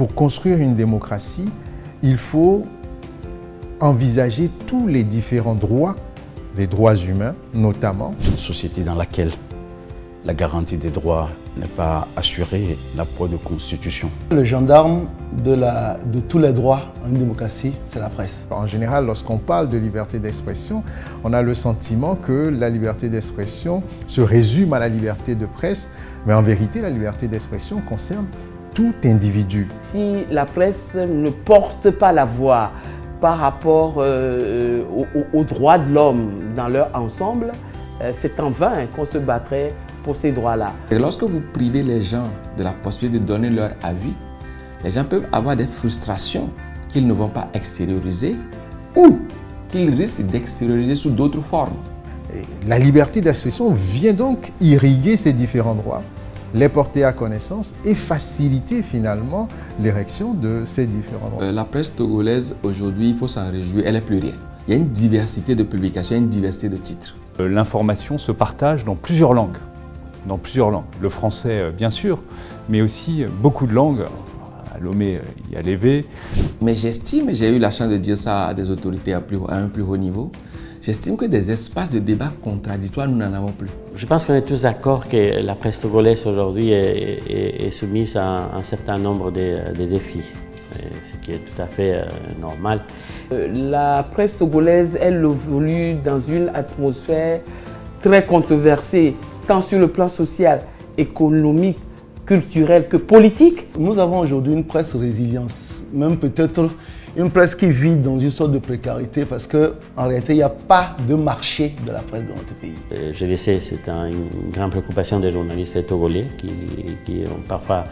pour construire une démocratie, il faut envisager tous les différents droits, des droits humains notamment. Une société dans laquelle la garantie des droits n'est pas assurée n'a pas de constitution. Le gendarme de tous les droits en une démocratie, c'est la presse. En général, lorsqu'on parle de liberté d'expression, on a le sentiment que la liberté d'expression se résume à la liberté de presse, mais en vérité, la liberté d'expression concerne tout individu. Si la presse ne porte pas la voix par rapport aux droits de l'homme dans leur ensemble, c'est en vain qu'on se battrait pour ces droits-là. Et lorsque vous privez les gens de la possibilité de donner leur avis, les gens peuvent avoir des frustrations qu'ils ne vont pas extérioriser ou qu'ils risquent d'extérioriser sous d'autres formes. Et la liberté d'expression vient donc irriguer ces différents droits, les porter à connaissance et faciliter finalement l'érection de ces différents droits. La presse togolaise aujourd'hui, il faut s'en réjouir, elle est plurielle. Il y a une diversité de publications, une diversité de titres. L'information se partage dans plusieurs langues. Le français, bien sûr, mais aussi beaucoup de langues. À Lomé, il y a l'EV. Mais j'estime, j'ai eu la chance de dire ça à des autorités à un plus haut niveau, j'estime que des espaces de débat contradictoires, nous n'en avons plus. Je pense qu'on est tous d'accord que la presse togolaise aujourd'hui est soumise à un certain nombre de défis, ce qui est tout à fait normal. La presse togolaise, elle évolue dans une atmosphère très controversée, tant sur le plan social, économique, culturel que politique. Nous avons aujourd'hui une presse résiliente, même peut-être une presse qui vit dans une sorte de précarité parce qu'en réalité, il n'y a pas de marché de la presse dans notre pays. Je le sais, c'est une grande préoccupation des journalistes togolais qui ont parfois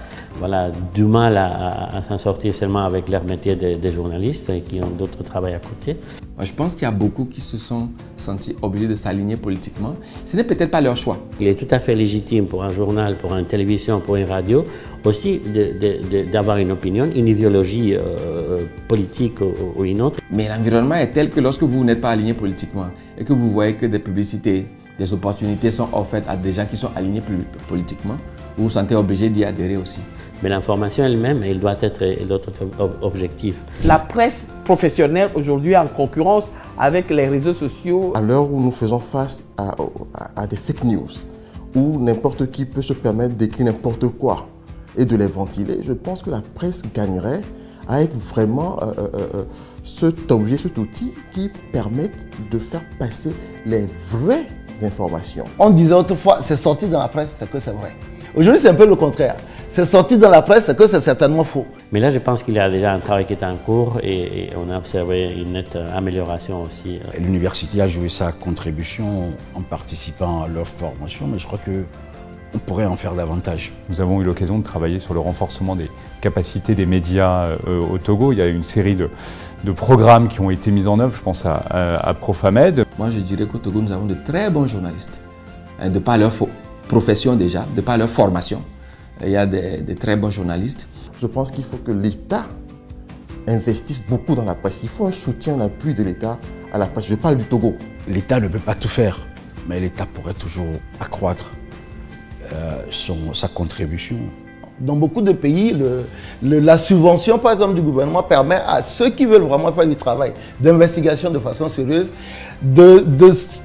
du mal à s'en sortir seulement avec leur métier de journaliste et qui ont d'autres travails à côté. Je pense qu'il y a beaucoup qui se sont sentis obligés de s'aligner politiquement. Ce n'est peut-être pas leur choix. Il est tout à fait légitime pour un journal, pour une télévision, pour une radio, aussi d'avoir une opinion, une idéologie politique ou une autre. Mais l'environnement est tel que lorsque vous n'êtes pas aligné politiquement et que vous voyez que des publicités, des opportunités sont offertes à des gens qui sont alignés politiquement, vous vous sentez obligé d'y adhérer aussi. Mais l'information elle-même, elle doit être objective. La presse professionnelle aujourd'hui est en concurrence avec les réseaux sociaux. À l'heure où nous faisons face à des fake news, où n'importe qui peut se permettre d'écrire n'importe quoi et de les ventiler, je pense que la presse gagnerait à être vraiment cet objet, cet outil qui permette de faire passer les vraies informations. On disait autrefois, c'est sorti dans la presse, c'est que c'est vrai. Aujourd'hui, c'est un peu le contraire. C'est sorti dans la presse, c'est que c'est certainement faux. Mais là, je pense qu'il y a déjà un travail qui est en cours et on a observé une nette amélioration aussi. L'université a joué sa contribution en participant à leur formation, mais je crois qu'on pourrait en faire davantage. Nous avons eu l'occasion de travailler sur le renforcement des capacités des médias au Togo. Il y a une série de programmes qui ont été mis en œuvre, je pense à Profamed. Moi, je dirais qu'au Togo, nous avons de très bons journalistes, de par leur profession déjà, de par leur formation. Il y a des très bons journalistes. Je pense qu'il faut que l'État investisse beaucoup dans la presse. Il faut un soutien, un appui de l'État à la presse. Je parle du Togo. L'État ne peut pas tout faire, mais l'État pourrait toujours accroître sa contribution. Dans beaucoup de pays, la subvention, par exemple, du gouvernement permet à ceux qui veulent vraiment faire du travail d'investigation de façon sérieuse de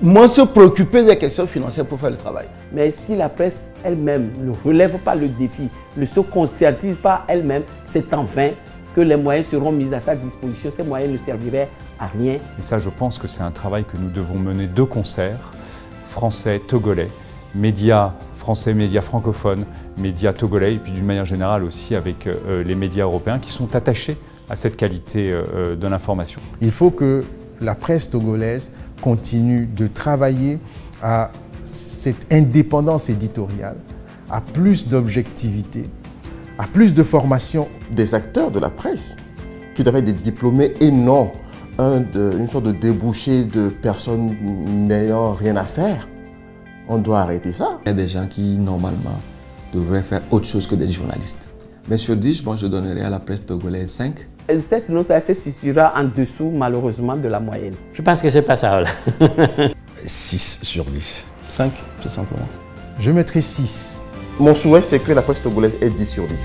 moins se préoccuper des questions financières pour faire le travail. Mais si la presse elle-même ne relève pas le défi, ne se conscientise pas elle-même, c'est en vain que les moyens seront mis à sa disposition. Ces moyens ne serviraient à rien. Et ça, je pense que c'est un travail que nous devons mener de concert, français, togolais, médias français, médias francophones, médias togolais, et puis d'une manière générale aussi avec les médias européens qui sont attachés à cette qualité de l'information. Il faut que la presse togolaise continue de travailler à cette indépendance éditoriale, à plus d'objectivité, à plus de formation des acteurs de la presse qui doivent être des diplômés et non une sorte de débouché de personnes n'ayant rien à faire. On doit arrêter ça. Il y a des gens qui, normalement, devraient faire autre chose que d'être journalistes. Mais sur 10, je donnerai à la presse togolaise 5. Cette note se situera en dessous, malheureusement, de la moyenne. Je pense que c'est pas ça. 6 sur 10. 5, tout simplement. Je mettrai 6. Mon souhait, c'est que la presse togolaise ait 10 sur 10.